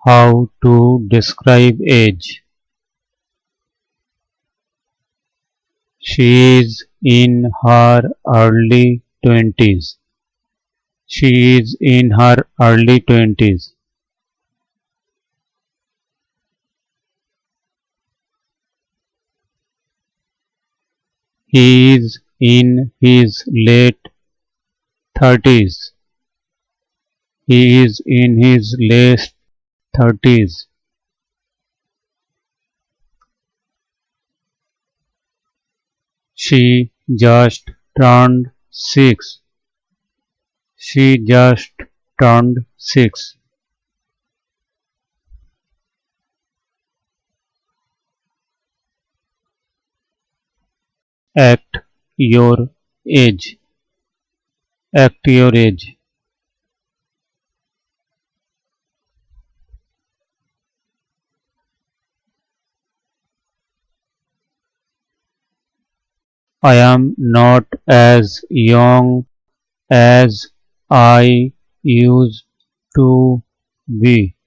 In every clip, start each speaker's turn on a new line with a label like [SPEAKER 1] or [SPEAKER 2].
[SPEAKER 1] How to describe age? She is in her early twenties. She is in her early twenties. He is in his late thirties. He is in his late thirties. She just turned 6. She just turned 6. Act your age. Act your age. I am not as young as I used to be.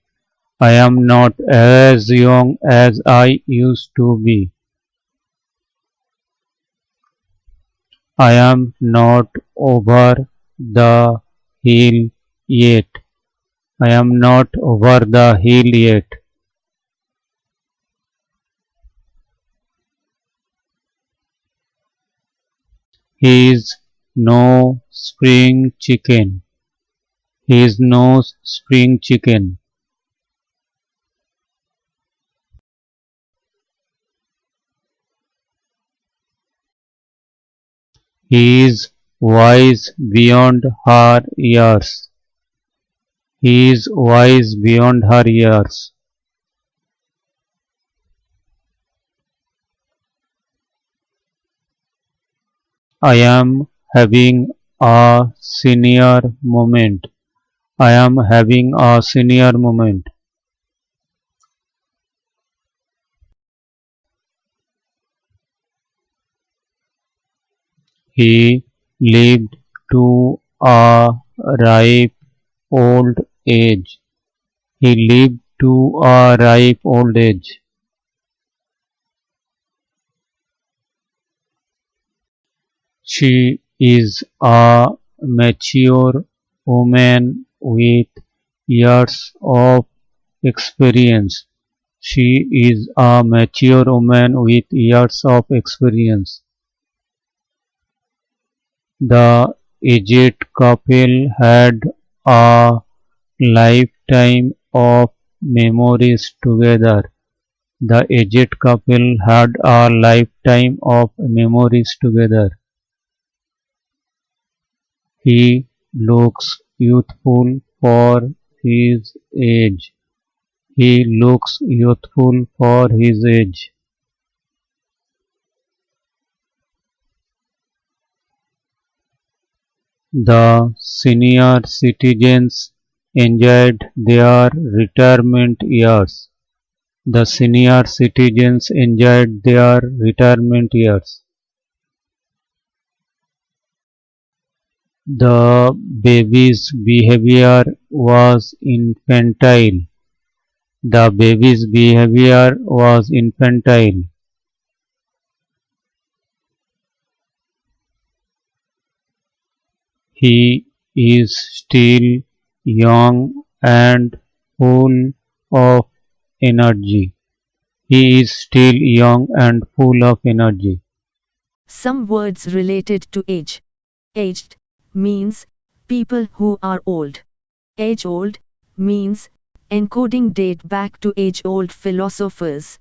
[SPEAKER 1] I am not as young as I used to be. I am not over the hill yet. I am not over the hill yet. He is no spring chicken. He is no spring chicken. He is wise beyond her years. He is wise beyond her years. I am having a senior moment. I am having a senior moment. He lived to a ripe old age. He lived to a ripe old age. She is a mature woman with years of experience. She is a mature woman with years of experience. The aged couple had a lifetime of memories together. The aged couple had a lifetime of memories together. He looks youthful for his age. He looks youthful for his age. The senior citizens enjoyed their retirement years. The senior citizens enjoyed their retirement years. The baby's behavior was infantile. The baby's behavior was infantile. He is still young and full of energy. He is still young and full of energy.
[SPEAKER 2] Some words related to age. Aged means people who are old. Age old means encoding date back to age old philosophers.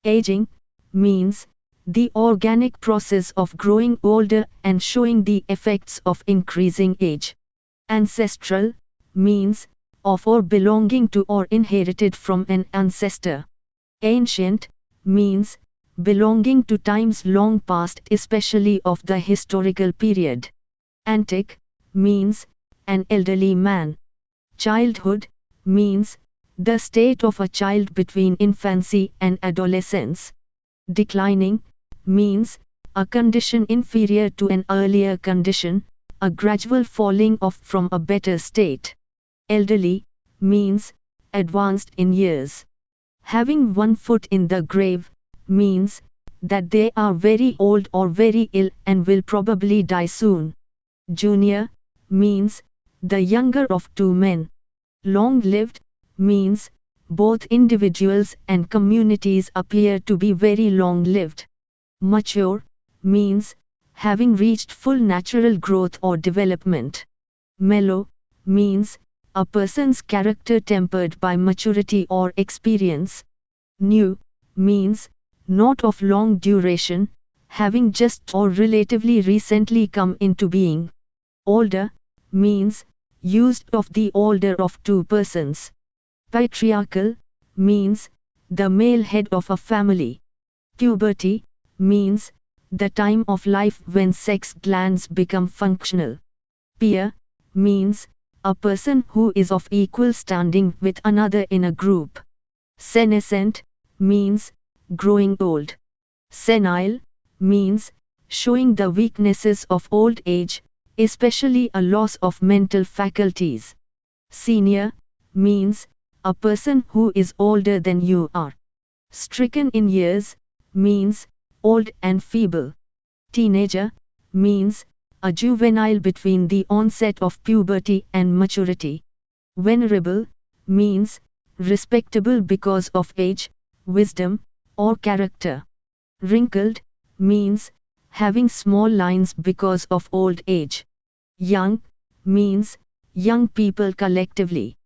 [SPEAKER 2] Aging means the organic process of growing older and showing the effects of increasing age. Ancestral means of or belonging to or inherited from an ancestor. Ancient means belonging to times long past, especially of the historical period. Antic means an elderly man. Childhood means the state of a child between infancy and adolescence. Declining means a condition inferior to an earlier condition, a gradual falling off from a better state. Elderly means advanced in years. Having one foot in the grave means that they are very old or very ill and will probably die soon. Junior means the younger of two men. Long-lived means both individuals and communities appear to be very long-lived. Mature means having reached full natural growth or development. Mellow means a person's character tempered by maturity or experience. New means not of long duration, having just or relatively recently come into being. Older means used of the older of two persons. Patriarchal means the male head of a family. Puberty means the time of life when sex glands become functional. Peer means a person who is of equal standing with another in a group. Senescent means growing old. Senile means showing the weaknesses of old age, especially a loss of mental faculties. Senior means a person who is older than you are. Stricken in years means old and feeble. Teenager means a juvenile between the onset of puberty and maturity. Venerable means respectable because of age, wisdom, or character. Wrinkled means having small lines because of old age. Young means young people collectively.